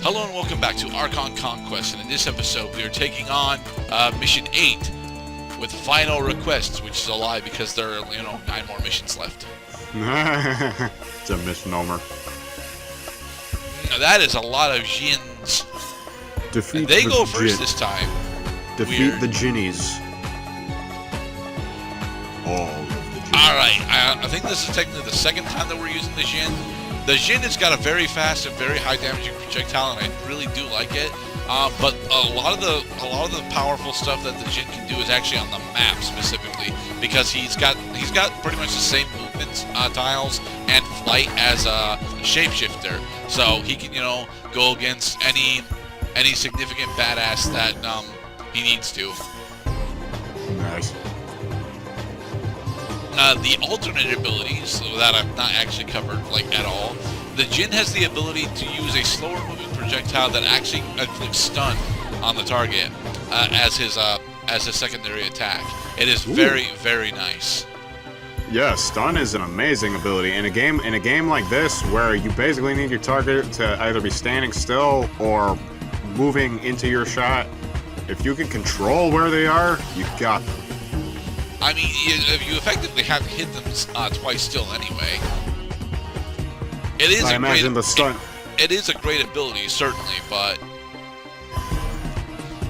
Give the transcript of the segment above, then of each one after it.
Hello and welcome back to Archon Conquest, and in this episode we are taking on Mission 8 with final requests, which is a lie because there are, 9 more missions left. It's a misnomer. Now, that is a lot of Jins. Defeat And they the go first Jin. this time. Defeat Weird. the Jinnies. All of the Jinnies. Alright, I think this is technically the second time that we're using the Jin. The Jin has got a very fast and very high damaging projectile, and I really do like it. But a lot of the powerful stuff that the Jin can do is actually on the map specifically, because he's got pretty much the same movement tiles and flight as a shapeshifter, so he can go against any significant badass that he needs to. Nice. The alternate abilities that I've not actually covered at all. The Jin has the ability to use a slower moving projectile that actually inflicts stun on the target as his secondary attack. It is very, very nice. Yeah, stun is an amazing ability in a game like this where you basically need your target to either be standing still or moving into your shot. If you can control where they are, you got them. I mean, you effectively have to hit them twice still anyway. It is. I imagine the stun. It is a great ability, certainly, but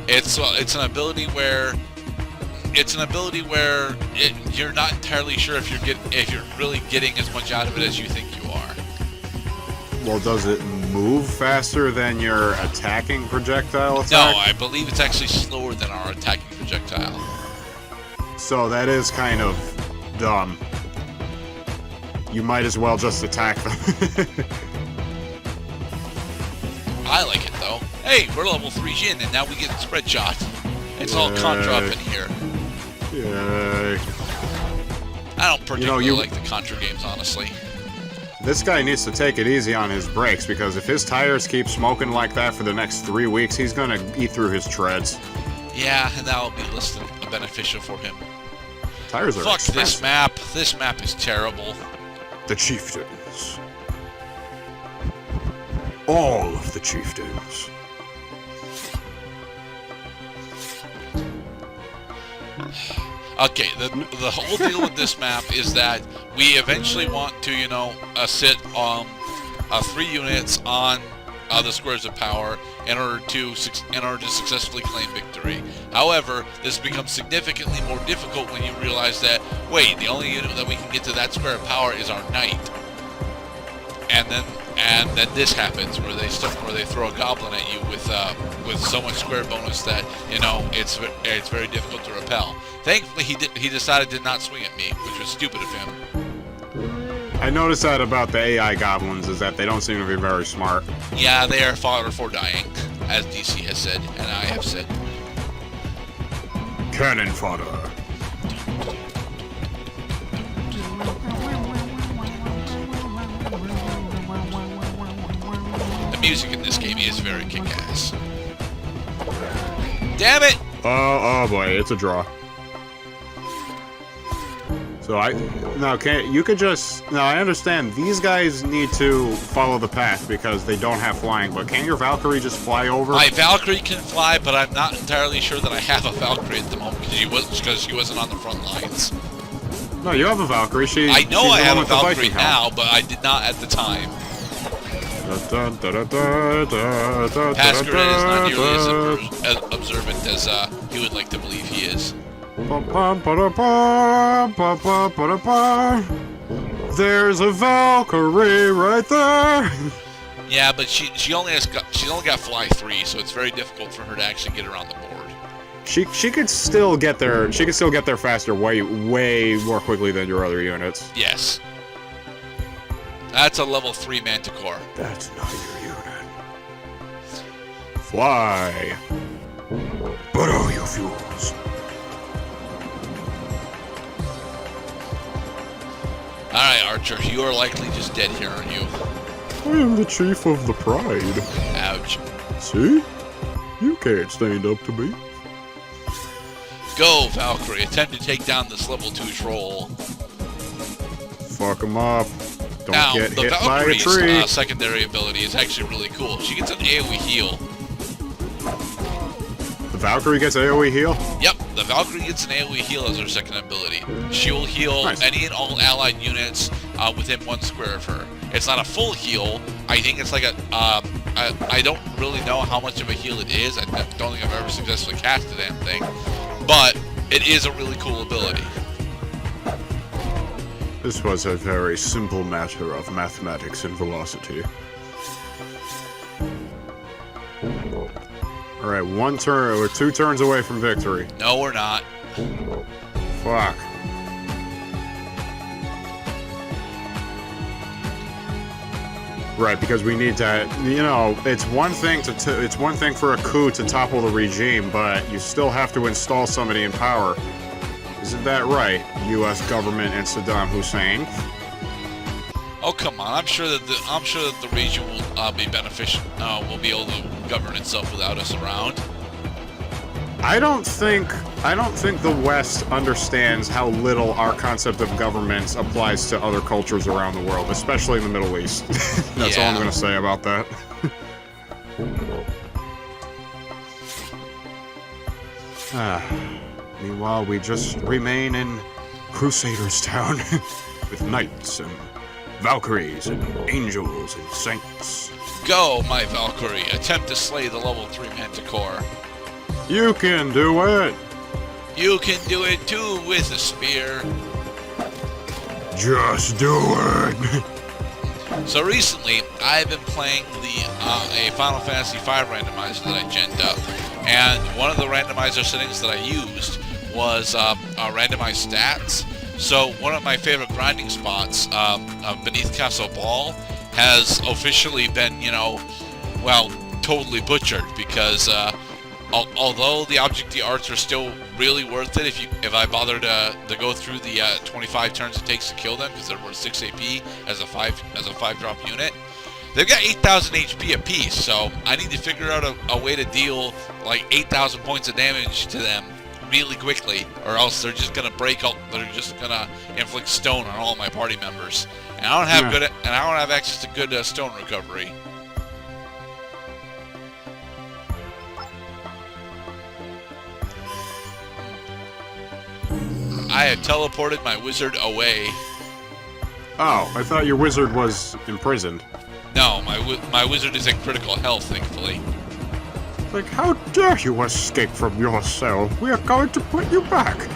it's an ability where you're not entirely sure if you're really getting as much out of it as you think you are. Well, does it move faster than your attacking projectile attack? No, I believe it's actually slower than our attacking projectile. So that is kind of dumb. You might as well just attack them. I like it though. Hey, we're level 3 Jin, and now we get spread shot. It's all Contra up in here. Yay. I don't particularly like the Contra games, honestly. This guy needs to take it easy on his brakes, because if his tires keep smoking like that for the next 3 weeks, he's gonna eat through his treads. Yeah, and that'll be less than beneficial for him. Tires are Fuck expensive. this map. This map is terrible. The chieftains. All of the chieftains. Okay, the whole deal with this map is that we eventually want to, sit 3 units on the squares of power in order to successfully claim victory. However, this becomes significantly more difficult when you realize that, wait, the only unit that we can get to that square of power is our knight. And then this happens where they throw a goblin at you with so much square bonus that it's very difficult to repel. Thankfully, he decided to not swing at me, which was stupid of him. I noticed that about the AI goblins, is that they don't seem to be very smart. Yeah, they are fodder for dying, as DC has said, and I have said. Cannon fodder. The music in this game is very kick-ass. Damn it! Oh boy, it's a draw. So I understand these guys need to follow the path because they don't have flying, but can your Valkyrie just fly over? My Valkyrie can fly, but I'm not entirely sure that I have a Valkyrie at the moment because she wasn't on the front lines. No, you have a Valkyrie. I know I have a Valkyrie now, but I did not at the time. Pasquerade is not nearly as observant as he would like to believe he is. There's a Valkyrie right there. Yeah, but she's only got fly 3, so it's very difficult for her to actually get around the board. She could still get there. She could still get there faster, way more quickly than your other units. Yes. That's a level 3 Manticore. That's not your unit. Fly. But oh, you fools. Alright, Archer, you are likely just dead here, aren't you? I am the chief of the pride. Ouch. See? You can't stand up to me. Go, Valkyrie. Attempt to take down this level 2 troll. Fuck him up. Don't Now, get the hit by a Valkyrie's tree. secondary ability is actually really cool. She gets an AoE heal. The Valkyrie gets AoE heal? Yep, the Valkyrie gets an AoE heal as her second ability. She will heal Nice. any and all allied units within 1 square of her. It's not a full heal. I think it's like a... I don't really know how much of a heal it is. I don't think I've ever successfully cast the damn thing. But it is a really cool ability. This was a very simple matter of mathematics and velocity. Alright, 1 turn, we're 2 turns away from victory. No, we're not. Fuck. Right, because we need to, you know, it's one thing it's one thing for a coup to topple the regime, but you still have to install somebody in power. Isn't that right, U.S. government and Saddam Hussein? Oh come on! I'm sure that the region will be beneficial. Will be able to govern itself without us around. I don't think the West understands how little our concept of governments applies to other cultures around the world, especially in the Middle East. That's all I'm gonna say about that. Meanwhile, we just remain in Crusaders Town with knights and Valkyries and angels and saints. Go, my Valkyrie! Attempt to slay the level 3 Manticore. You can do it! You can do it too with a spear. Just do it! So recently, I've been playing a Final Fantasy V randomizer that I genned up, and one of the randomizer settings that I used was randomized stats. So one of my favorite grinding spots, beneath Castle Ball, has officially been, totally butchered because although the object arts are still really worth it if I bother to go through the 25 turns it takes to kill them, because they're worth 6 AP as a 5-drop unit. They've got 8,000 HP apiece, so I need to figure out a way to deal like 8,000 points of damage to them really quickly, or else they're just gonna they're just gonna inflict stone on all my party members. And I don't have access to good stone recovery. I have teleported my wizard away. Oh, I thought your wizard was imprisoned. No, my wizard is in critical health, thankfully. Like, how dare you escape from your cell? We are going to put you back.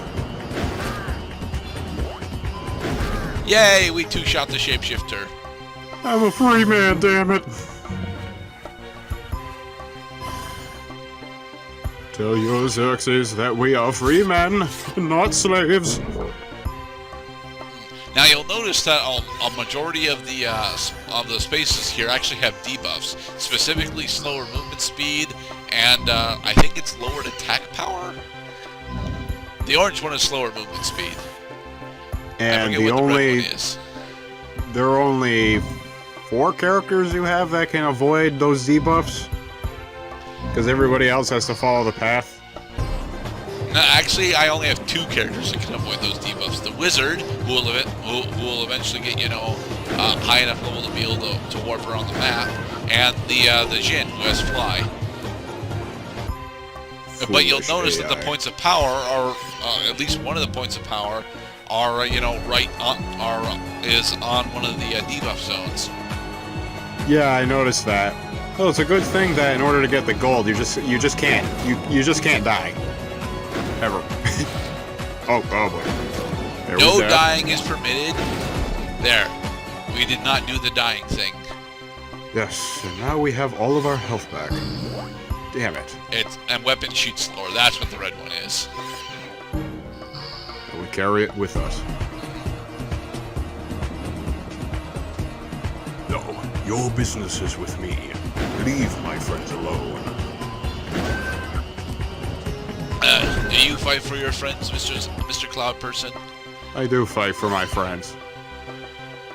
Yay, we two-shot the shapeshifter. I'm a free man, damn it. Tell your Xerxes that we are free men, not slaves. Now you'll notice that a majority of the spaces here actually have debuffs, specifically slower movement speed, and I think it's lowered attack power. The orange one is slower movement speed. And there are only 4 characters you have that can avoid those debuffs, because everybody else has to follow the path. No, actually, I only have 2 characters that can avoid those debuffs. The wizard, who will eventually get high enough level to be able to warp around the map, and the Jinn, who has fly. But you'll notice that the points of power are at least one of the points of power are is on one of the debuff zones. Yeah, I noticed that. Oh, it's a good thing that in order to get the gold, you just can't die. Ever. oh boy. There No dying is permitted. There. We did not do the dying thing. Yes, and now we have all of our health back. Damn it. And weapon shoots slower. That's what the red one is. And we carry it with us. No, your business is with me. Leave my friends alone. Do you fight for your friends, Mr. Cloud Person? I do fight for my friends.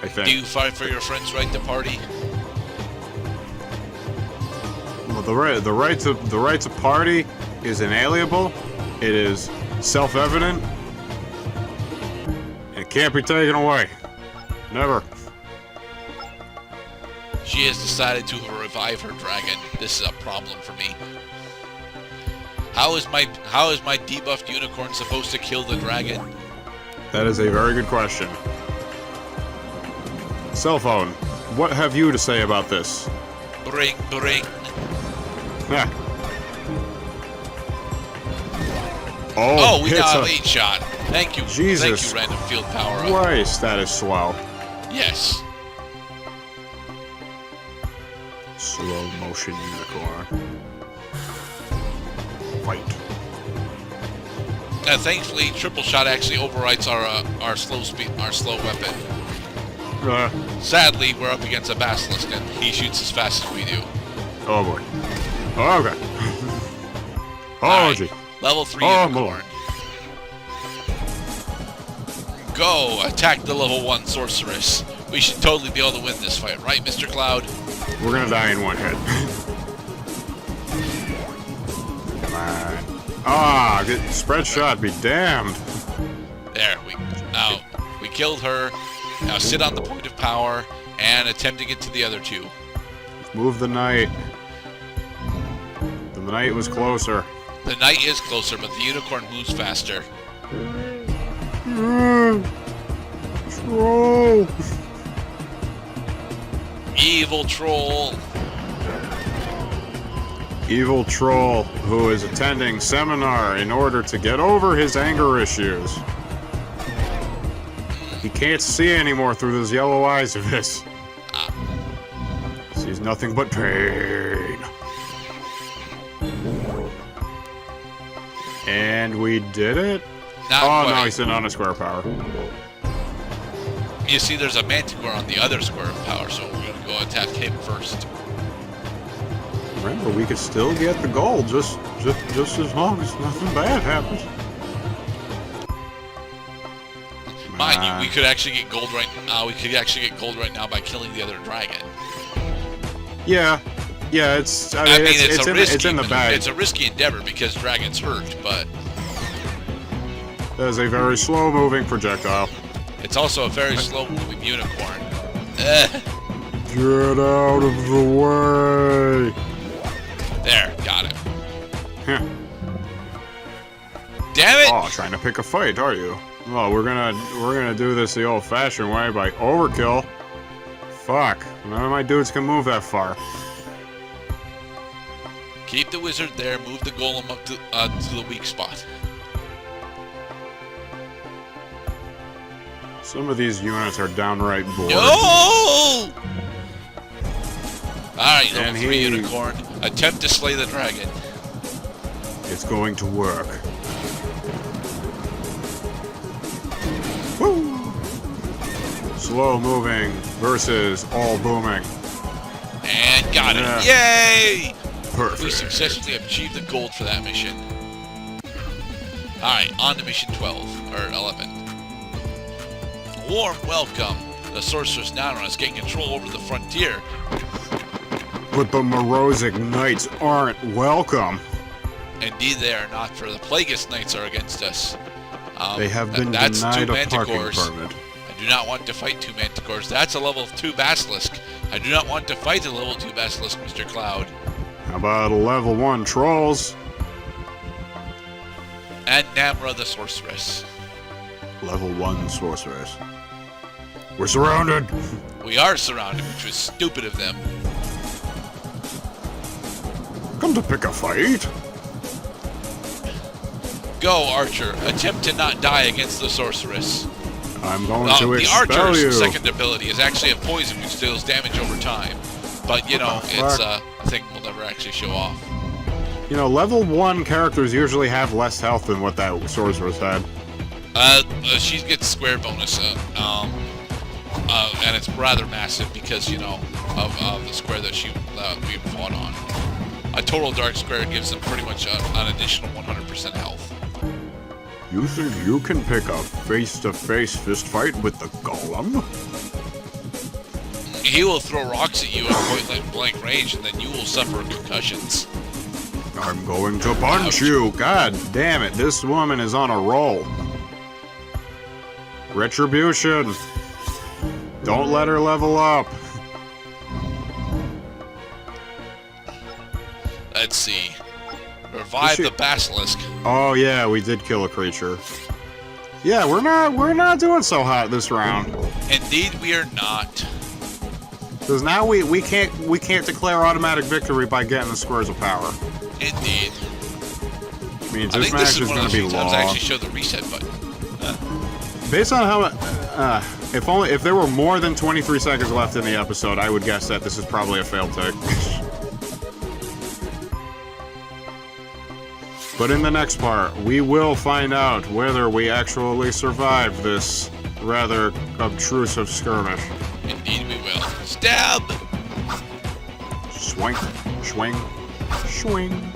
I think. Do you fight for your friends' right to party? Well, the right to party is inalienable. It is self-evident. It can't be taken away. Never. She has decided to revive her dragon. This is a problem for me. How is my debuffed unicorn supposed to kill the dragon? That is a very good question. Cell phone, what have you to say about this? Bring. Yeah. Oh, we now have 8 shot. Thank you. Jesus Thank you, random field power up. Christ, that is slow. Yes. Slow motion unicorn. Fight. Thankfully, triple shot actually overrides our slow weapon. Sadly, we're up against a basilisk, and he shoots as fast as we do. Oh boy. Okay. Oh Right. gee. Level 3 Oh, unicorn. Go attack the level 1 sorceress. We should totally be able to win this fight, right, Mr. Cloud? We're gonna die in one hit. Come on. Ah, good spread shot. Be damned. There, we killed her. Now sit on the point of power and attempt to get to the other 2. Move the knight. The knight was closer. The knight is closer, but the unicorn moves faster. Troll. Evil troll. Evil troll who is attending seminar in order to get over his anger issues. He can't see anymore through those yellow eyes of his. Sees nothing but pain. And we did it? Not oh quite. no, he's sitting on a square power. You see, there's a manticore on the other square of power, so we're gonna go attack him first. Remember, we could still get the gold just as long as nothing bad happens. Mind you, we could actually get gold right now. We could actually get gold right now by killing the other dragon. Yeah, it's. I mean, it's in the bag. It's a risky endeavor because dragons hurt, but that is a very slow-moving projectile. it's also a very slow-moving unicorn. Get out of the way. There, got it. Huh. Damn it! Oh, trying to pick a fight, are you? Well, we're gonna do this the old-fashioned way by overkill. Fuck, none of my dudes can move that far. Keep the wizard there. Move the golem up to the weak spot. Some of these units are downright bored. No! Alright, level And 3 unicorn. Attempt to slay the dragon. It's going to work. Woo! Slow moving versus all booming. And got it. Yeah. Yay! Perfect. We successfully achieved the gold for that mission. Alright, on to mission 12, or 11. Warm welcome. The sorceress Nanron is getting control over the frontier. But the Morosic Knights aren't welcome. Indeed they are not, for the Plagueis Knights are against us. They have been that's denied 2 a parking manticores. permit. I do not want to fight 2 manticores. That's a level 2 basilisk. I do not want to fight a level 2 basilisk, Mr. Cloud. How about a level 1 trolls? And Namra the sorceress. Level 1 sorceress. We're surrounded! We are surrounded, which was stupid of them. Come to pick a fight? Go, Archer. Attempt to not die against the sorceress. I'm going to The expel Archer's you. second ability is actually a poison which deals damage over time. But, you know, it's a thing we'll never actually show off. You know, level 1 characters usually have less health than what that sorceress had. She gets square bonus, and it's rather massive because, you know, of the square that we fought on. A total dark square gives them pretty much an additional 100% health. You think you can pick a face-to-face fist fight with the golem? He will throw rocks at you at point-blank range, and then you will suffer concussions. I'm going to punch you! God damn it, this woman is on a roll. Retribution! Don't let her level up. Let's see. Revive the basilisk. Oh yeah, we did kill a creature. Yeah, we're not doing so hot this round. Indeed, we are not. Because now we can't declare automatic victory by getting the squares of power. Indeed. Means I this think match this is is one going of to those be times I long. actually show the reset button. Based on how, if there were more than 23 seconds left in the episode, I would guess that this is probably a failed tick. But in the next part, we will find out whether we actually survive this rather obtrusive skirmish. Indeed, we will. Stab! Swing, swing, swing.